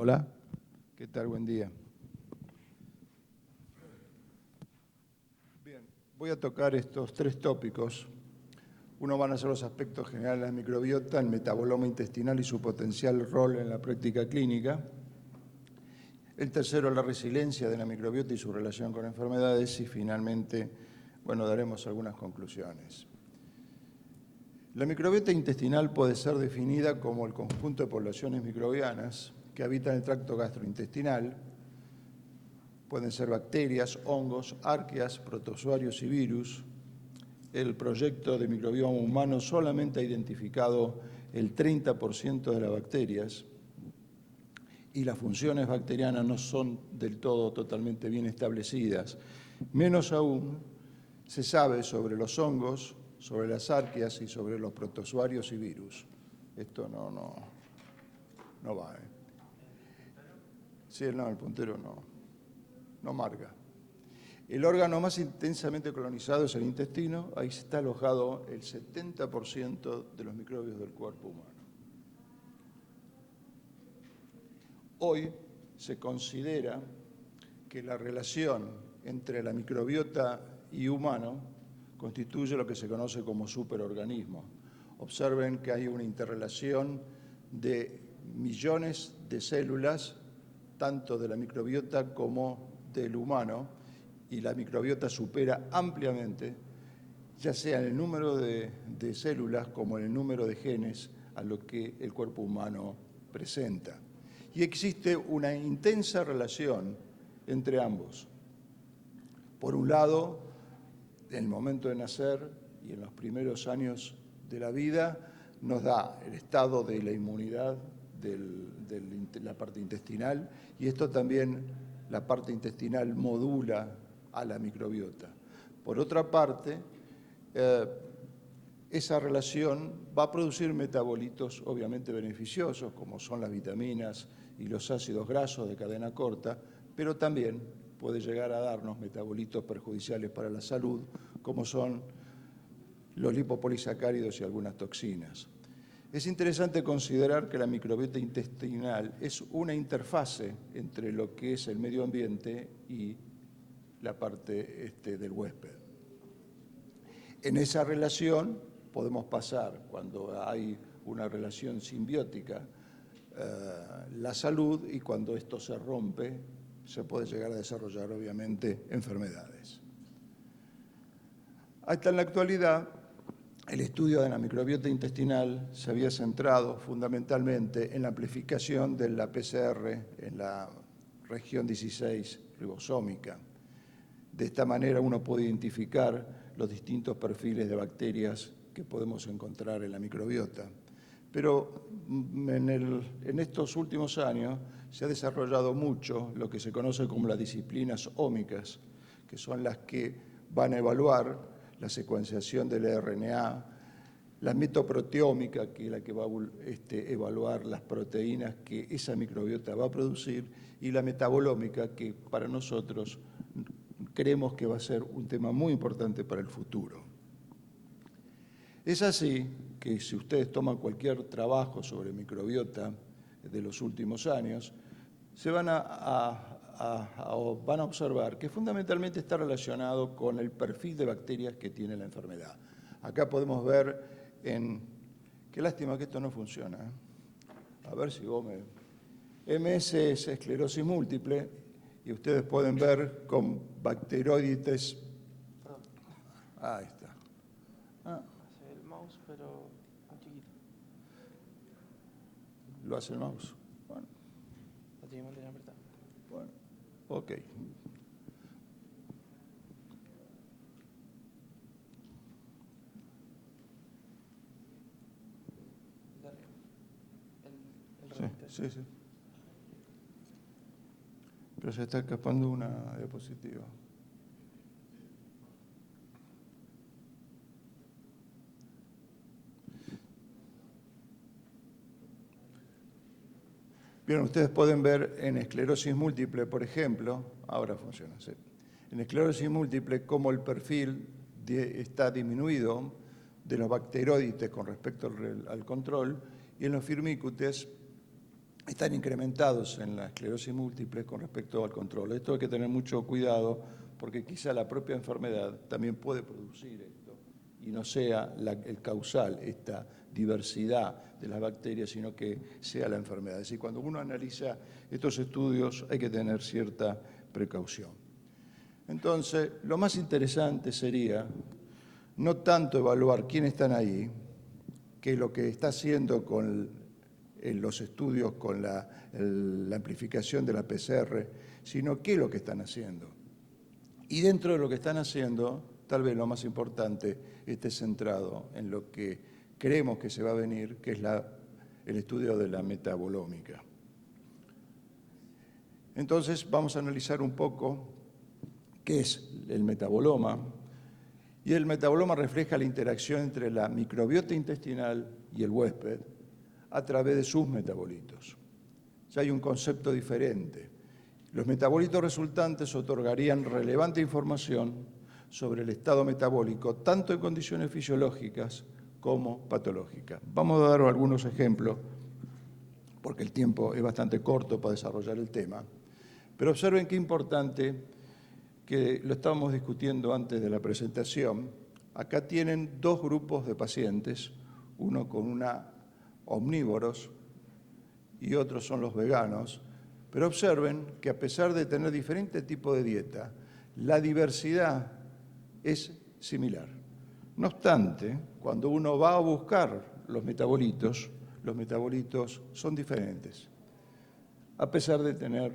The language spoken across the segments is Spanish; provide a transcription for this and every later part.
Hola, ¿qué tal? Buen día. Bien, voy a tocar estos tres tópicos. Uno van a ser los aspectos generales de la microbiota, el metaboloma intestinal y su potencial rol en la práctica clínica. El tercero, la resiliencia de la microbiota y su relación con enfermedades. Y finalmente, daremos algunas conclusiones. La microbiota intestinal puede ser definida como el conjunto de poblaciones microbianas que habitan el tracto gastrointestinal. Pueden ser bacterias, hongos, arqueas, protozoarios y virus. El proyecto de microbioma humano solamente ha identificado el 30% de las bacterias y las funciones bacterianas no son del todo totalmente bien establecidas. Menos aún se sabe sobre los hongos, sobre las arqueas y sobre los protozoarios y virus. Esto no va. Sí, no, el puntero no marca. El órgano más intensamente colonizado es el intestino. Ahí está alojado el 70% de los microbios del cuerpo humano. Hoy se considera que la relación entre la microbiota y humano constituye lo que se conoce como superorganismo. Observen que hay una interrelación de millones de células, tanto de la microbiota como del humano, y la microbiota supera ampliamente, ya sea en el número de células como en el número de genes, a lo que el cuerpo humano presenta. Y existe una intensa relación entre ambos. Por un lado, en el momento de nacer y en los primeros años de la vida, nos da el estado de la inmunidad de la parte intestinal, y esto también, la parte intestinal modula a la microbiota. Por otra parte, esa relación va a producir metabolitos obviamente beneficiosos, como son las vitaminas y los ácidos grasos de cadena corta, pero también puede llegar a darnos metabolitos perjudiciales para la salud, como son los lipopolisacáridos y algunas toxinas. Es interesante considerar que la microbiota intestinal es una interfase entre lo que es el medio ambiente y la parte del huésped. En esa relación podemos pasar, cuando hay una relación simbiótica, la salud, y cuando esto se rompe, se puede llegar a desarrollar obviamente enfermedades. Hasta en la actualidad, el estudio de la microbiota intestinal se había centrado fundamentalmente en la amplificación de la PCR en la región 16 ribosómica. De esta manera uno puede identificar los distintos perfiles de bacterias que podemos encontrar en la microbiota. Pero en estos últimos años se ha desarrollado mucho lo que se conoce como las disciplinas ómicas, que son las que van a evaluar la secuenciación del RNA, la metoproteómica, que es la que va a evaluar las proteínas que esa microbiota va a producir, y la metabolómica, que para nosotros creemos que va a ser un tema muy importante para el futuro. Es así que si ustedes toman cualquier trabajo sobre microbiota de los últimos años, se van a observar que fundamentalmente está relacionado con el perfil de bacterias que tiene la enfermedad. Acá podemos ver qué lástima que esto no funciona. A ver si vos MS es esclerosis múltiple, y ustedes pueden ver con bacteroides. Ahí está. Hace el mouse, pero muy chiquito. ¿Lo hace el mouse? Bueno. Lo tiene que mantener apretado. Bueno, ok. Dale. El reverter. Sí. Pero se está escapando una diapositiva. Bien, ustedes pueden ver en esclerosis múltiple, por ejemplo, ahora funciona, sí. En esclerosis múltiple, cómo el perfil está disminuido de los bacteroides con respecto al control, y en los firmicutes están incrementados en la esclerosis múltiple con respecto al control. Esto hay que tener mucho cuidado porque quizá la propia enfermedad también puede producir esto y no sea el causal, esta diversidad de las bacterias, sino que sea la enfermedad. Es decir, cuando uno analiza estos estudios hay que tener cierta precaución. Entonces, lo más interesante sería no tanto evaluar quiénes están ahí, que lo que está haciendo en los estudios con la amplificación de la PCR, sino qué es lo que están haciendo. Y dentro de lo que están haciendo, tal vez lo más importante esté centrado en lo que creemos que se va a venir, que es el estudio de la metabolómica. Entonces, vamos a analizar un poco qué es el metaboloma. Y el metaboloma refleja la interacción entre la microbiota intestinal y el huésped a través de sus metabolitos. Ya hay un concepto diferente. Los metabolitos resultantes otorgarían relevante información sobre el estado metabólico, tanto en condiciones fisiológicas como patológicas. Vamos a dar algunos ejemplos, porque el tiempo es bastante corto para desarrollar el tema. Pero observen qué importante, que lo estábamos discutiendo antes de la presentación. Acá tienen dos grupos de pacientes, uno con omnívoros y otros son los veganos, pero observen que a pesar de tener diferentes tipos de dieta, la diversidad es similar. No obstante, cuando uno va a buscar los metabolitos son diferentes, a pesar de tener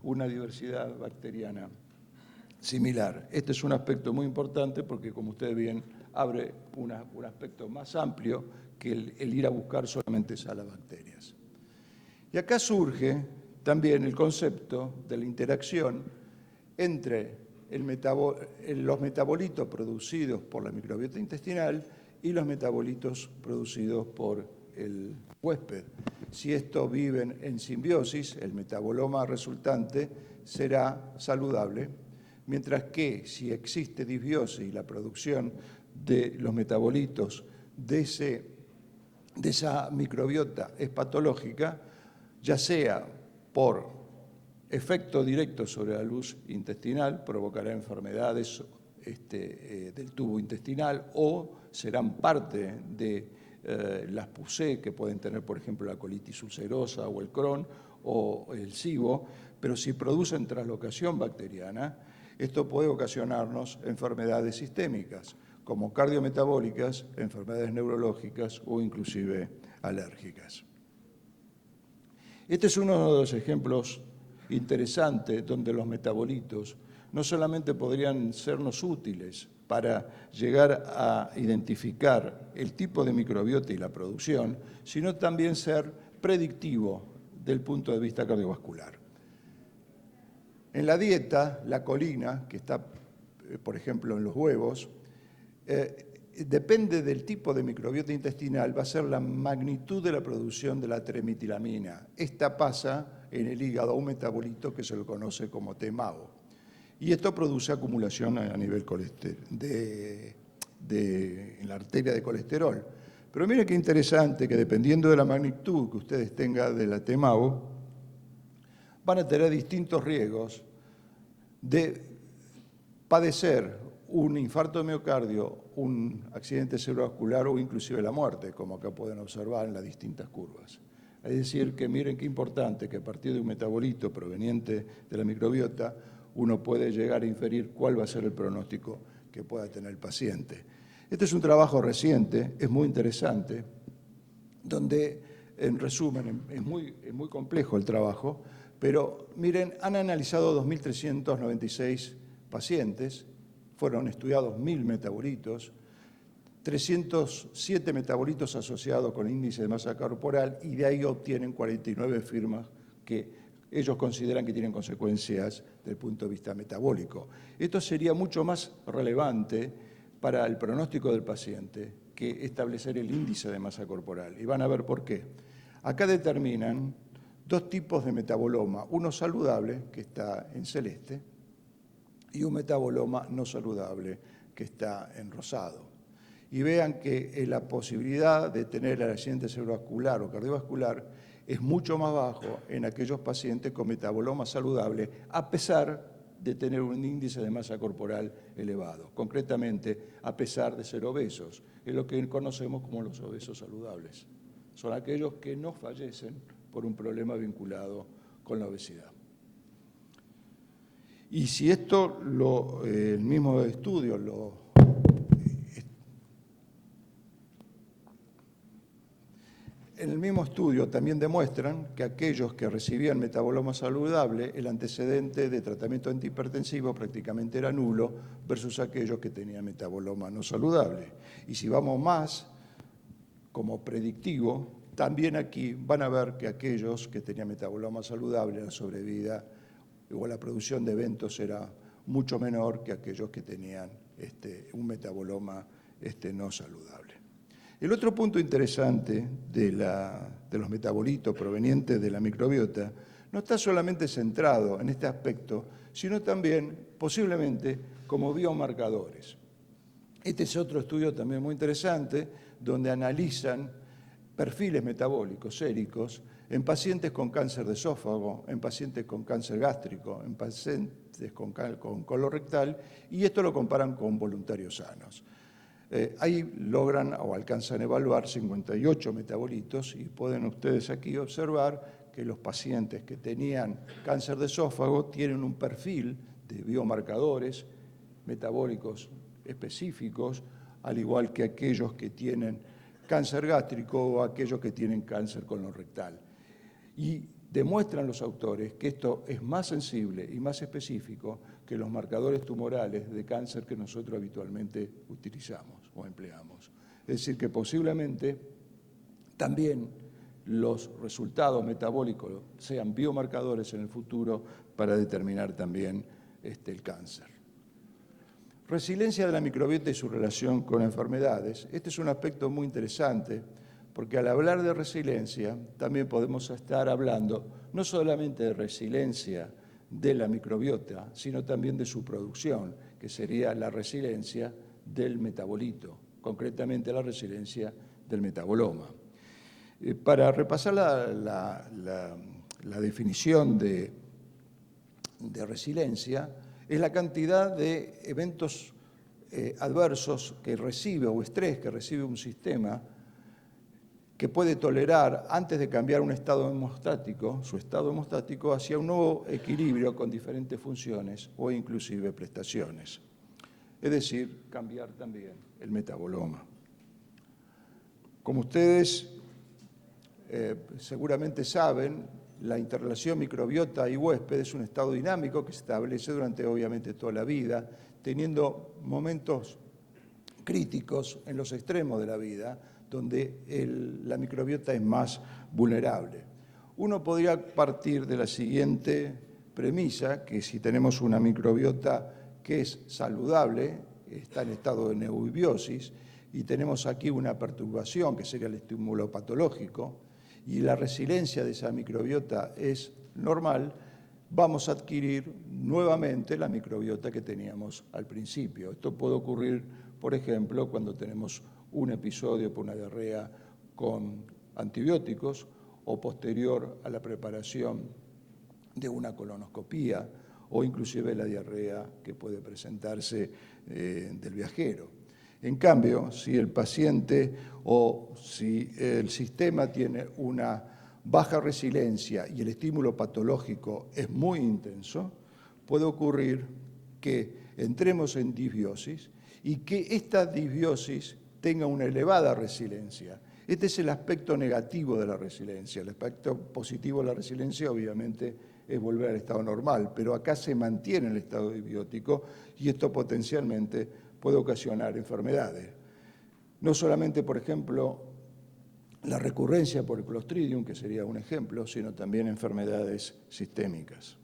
una diversidad bacteriana similar. Este es un aspecto muy importante porque, como ustedes ven, abre un aspecto más amplio que el ir a buscar solamente esas bacterias. Y acá surge también el concepto de la interacción entre los metabolitos producidos por la microbiota intestinal y los metabolitos producidos por el huésped. Si estos viven en simbiosis, el metaboloma resultante será saludable, mientras que si existe disbiosis y la producción de los metabolitos de esa microbiota es patológica, ya sea por efecto directo sobre la luz intestinal, provocará enfermedades del tubo intestinal o serán parte de las PUC, que pueden tener, por ejemplo, la colitis ulcerosa o el Crohn o el SIBO, pero si producen traslocación bacteriana, esto puede ocasionarnos enfermedades sistémicas, como cardiometabólicas, enfermedades neurológicas o inclusive alérgicas. Este es uno de los ejemplos interesantes donde los metabolitos no solamente podrían sernos útiles para llegar a identificar el tipo de microbiota y la producción, sino también ser predictivo del punto de vista cardiovascular. En la dieta, la colina, que está, por ejemplo, en los huevos, depende del tipo de microbiota intestinal, va a ser la magnitud de la producción de la tremetilamina. Esta pasa en el hígado a un metabolito que se lo conoce como TMAO. Y esto produce acumulación a nivel en la arteria de colesterol. Pero miren qué interesante que dependiendo de la magnitud que ustedes tengan de la TMAO, van a tener distintos riesgos de padecer un infarto de miocardio, un accidente cerebrovascular o inclusive la muerte, como acá pueden observar en las distintas curvas. Es decir, que miren qué importante que a partir de un metabolito proveniente de la microbiota, uno puede llegar a inferir cuál va a ser el pronóstico que pueda tener el paciente. Este es un trabajo reciente, es muy interesante, donde, en resumen, es muy complejo el trabajo, pero miren, han analizado 2.396 pacientes, fueron estudiados 1.000 metabolitos, 307 metabolitos asociados con índice de masa corporal y de ahí obtienen 49 firmas que ellos consideran que tienen consecuencias desde el punto de vista metabólico. Esto sería mucho más relevante para el pronóstico del paciente que establecer el índice de masa corporal. Y van a ver por qué. Acá determinan dos tipos de metaboloma, uno saludable, que está en celeste, y un metaboloma no saludable, que está en rosado. Y vean que la posibilidad de tener el accidente cerebrovascular o cardiovascular es mucho más bajo en aquellos pacientes con metaboloma saludable, a pesar de tener un índice de masa corporal elevado, concretamente a pesar de ser obesos, es lo que conocemos como los obesos saludables. Son aquellos que no fallecen por un problema vinculado con la obesidad. Y si esto el mismo estudio en el mismo estudio también demuestran que aquellos que recibían metaboloma saludable, el antecedente de tratamiento antihipertensivo prácticamente era nulo versus aquellos que tenían metaboloma no saludable. Y si vamos más como predictivo, también aquí van a ver que aquellos que tenían metaboloma saludable, la sobrevida o la producción de eventos era mucho menor que aquellos que tenían un metaboloma no saludable. El otro punto interesante de los metabolitos provenientes de la microbiota no está solamente centrado en este aspecto, sino también posiblemente como biomarcadores. Este es otro estudio también muy interesante, donde analizan perfiles metabólicos séricos en pacientes con cáncer de esófago, en pacientes con cáncer gástrico, en pacientes con colorectal, y esto lo comparan con voluntarios sanos. Ahí logran o alcanzan a evaluar 58 metabolitos y pueden ustedes aquí observar que los pacientes que tenían cáncer de esófago tienen un perfil de biomarcadores metabólicos específicos, al igual que aquellos que tienen cáncer gástrico o aquellos que tienen cáncer colorectal. Y demuestran los autores que esto es más sensible y más específico que los marcadores tumorales de cáncer que nosotros habitualmente utilizamos o empleamos. Es decir, que posiblemente también los resultados metabólicos sean biomarcadores en el futuro para determinar también el cáncer. Resiliencia de la microbiota y su relación con enfermedades. Este es un aspecto muy interesante porque al hablar de resiliencia también podemos estar hablando no solamente de resiliencia de la microbiota, sino también de su producción, que sería la resiliencia del metabolito, concretamente la resiliencia del metaboloma. Para repasar la definición de resiliencia, es la cantidad de eventos adversos que recibe o estrés que recibe un sistema que puede tolerar antes de cambiar un estado hemostático, su estado hemostático, hacia un nuevo equilibrio con diferentes funciones o inclusive prestaciones. Es decir, cambiar también el metaboloma. Como ustedes seguramente saben, la interrelación microbiota y huésped es un estado dinámico que se establece durante obviamente toda la vida, teniendo momentos críticos en los extremos de la vida, donde la microbiota es más vulnerable. Uno podría partir de la siguiente premisa, que si tenemos una microbiota que es saludable, está en estado de neubiosis, y tenemos aquí una perturbación, que sería el estímulo patológico, y la resiliencia de esa microbiota es normal, vamos a adquirir nuevamente la microbiota que teníamos al principio. Esto puede ocurrir, por ejemplo, cuando tenemos un episodio por una diarrea con antibióticos o posterior a la preparación de una colonoscopía o inclusive la diarrea que puede presentarse del viajero. En cambio, si el paciente o si el sistema tiene una baja resiliencia y el estímulo patológico es muy intenso, puede ocurrir que entremos en disbiosis y que esta disbiosis tenga una elevada resiliencia. Este es el aspecto negativo de la resiliencia. El aspecto positivo de la resiliencia, obviamente, es volver al estado normal, pero acá se mantiene el estado disbiótico y esto potencialmente puede ocasionar enfermedades. No solamente, por ejemplo, la recurrencia por el Clostridium, que sería un ejemplo, sino también enfermedades sistémicas.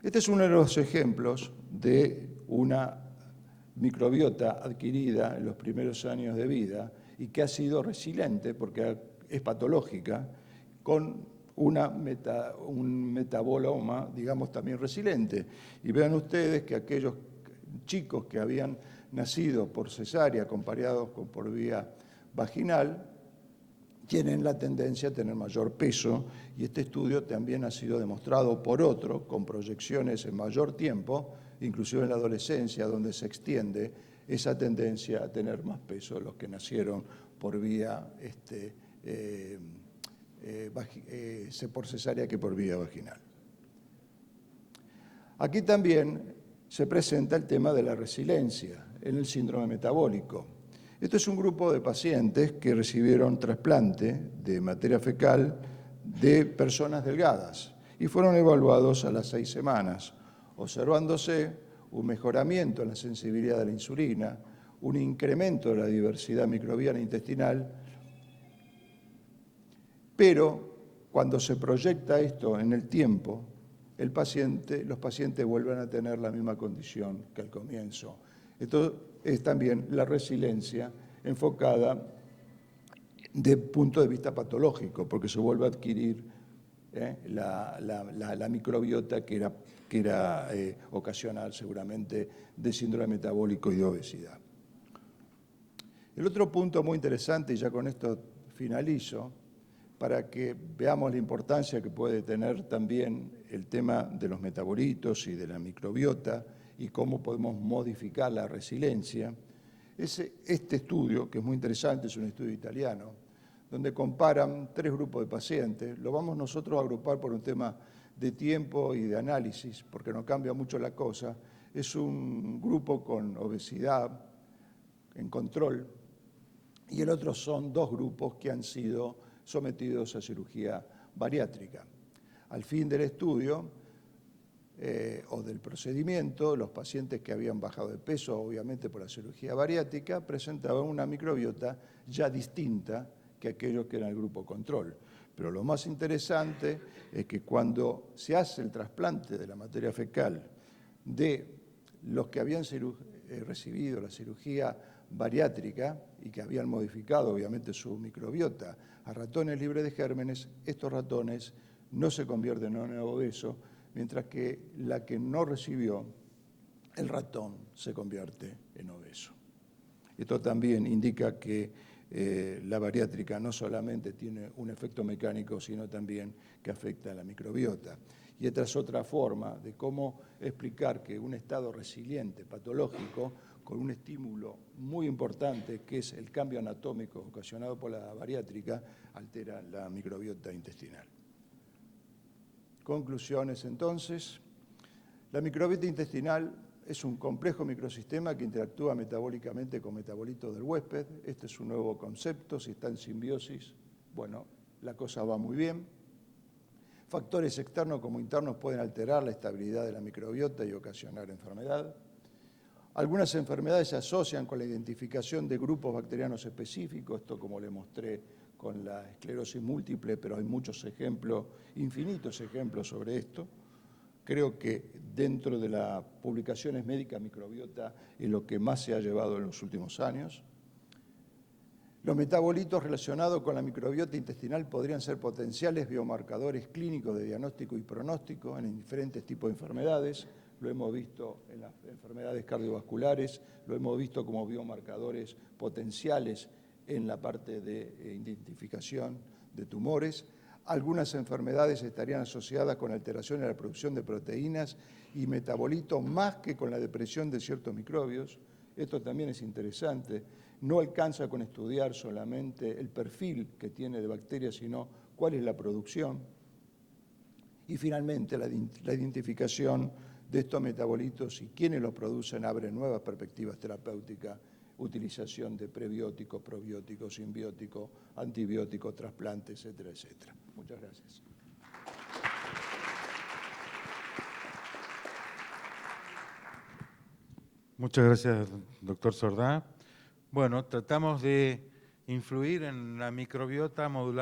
Este es uno de los ejemplos de una microbiota adquirida en los primeros años de vida y que ha sido resiliente porque es patológica, con un metaboloma, digamos, también resiliente. Y vean ustedes que aquellos chicos que habían nacido por cesárea comparados con por vía vaginal, tienen la tendencia a tener mayor peso, y este estudio también ha sido demostrado por otro, con proyecciones en mayor tiempo, inclusive en la adolescencia, donde se extiende esa tendencia a tener más peso los que nacieron por vía por cesárea que por vía vaginal. Aquí también se presenta el tema de la resiliencia en el síndrome metabólico. Este es un grupo de pacientes que recibieron trasplante de materia fecal de personas delgadas y fueron evaluados a las 6 semanas, observándose un mejoramiento en la sensibilidad de la insulina, un incremento de la diversidad microbiana intestinal, pero cuando se proyecta esto en el tiempo, los pacientes vuelven a tener la misma condición que al comienzo. Esto es también la resiliencia enfocada de punto de vista patológico, porque se vuelve a adquirir la microbiota que era ocasional seguramente de síndrome metabólico y de obesidad. El otro punto muy interesante, y ya con esto finalizo, para que veamos la importancia que puede tener también el tema de los metabolitos y de la microbiota y cómo podemos modificar la resiliencia, es este estudio, que es muy interesante, es un estudio italiano, donde comparan 3 grupos de pacientes. Lo vamos nosotros a agrupar por un tema de tiempo y de análisis, porque no cambia mucho la cosa. Es un grupo con obesidad en control, y el otro son 2 grupos que han sido sometidos a cirugía bariátrica. Al fin del estudio o del procedimiento, los pacientes que habían bajado de peso, obviamente por la cirugía bariátrica, presentaban una microbiota ya distinta que aquellos que eran el grupo control. Pero lo más interesante es que cuando se hace el trasplante de la materia fecal de los que habían recibido la cirugía bariátrica y que habían modificado obviamente su microbiota a ratones libres de gérmenes, estos ratones no se convierten en obesos, mientras que la que no recibió el ratón se convierte en obeso. Esto también indica que la bariátrica no solamente tiene un efecto mecánico, sino también que afecta a la microbiota. Y esta es otra forma de cómo explicar que un estado resiliente, patológico, con un estímulo muy importante, que es el cambio anatómico ocasionado por la bariátrica, altera la microbiota intestinal. Conclusiones, entonces. La microbiota intestinal es un complejo microsistema que interactúa metabólicamente con metabolitos del huésped. Este es un nuevo concepto. Si está en simbiosis, bueno, la cosa va muy bien. Factores externos como internos pueden alterar la estabilidad de la microbiota y ocasionar enfermedad. Algunas enfermedades se asocian con la identificación de grupos bacterianos específicos, esto como le mostré con la esclerosis múltiple, pero hay muchos ejemplos, infinitos ejemplos sobre esto. Creo que dentro de las publicaciones médicas, microbiota es lo que más se ha llevado en los últimos años. Los metabolitos relacionados con la microbiota intestinal podrían ser potenciales biomarcadores clínicos de diagnóstico y pronóstico en diferentes tipos de enfermedades. Lo hemos visto en las enfermedades cardiovasculares, lo hemos visto como biomarcadores potenciales en la parte de identificación de tumores. Algunas enfermedades estarían asociadas con alteraciones en la producción de proteínas y metabolitos más que con la depresión de ciertos microbios. Esto también es interesante. No alcanza con estudiar solamente el perfil que tiene de bacterias, sino cuál es la producción. Y finalmente, la identificación de estos metabolitos y quiénes los producen abre nuevas perspectivas terapéuticas, utilización de prebióticos, probióticos, simbióticos, antibióticos, trasplantes, etcétera, etcétera. Muchas gracias. Muchas gracias, doctor Sordá. Bueno, tratamos de influir en la microbiota modular.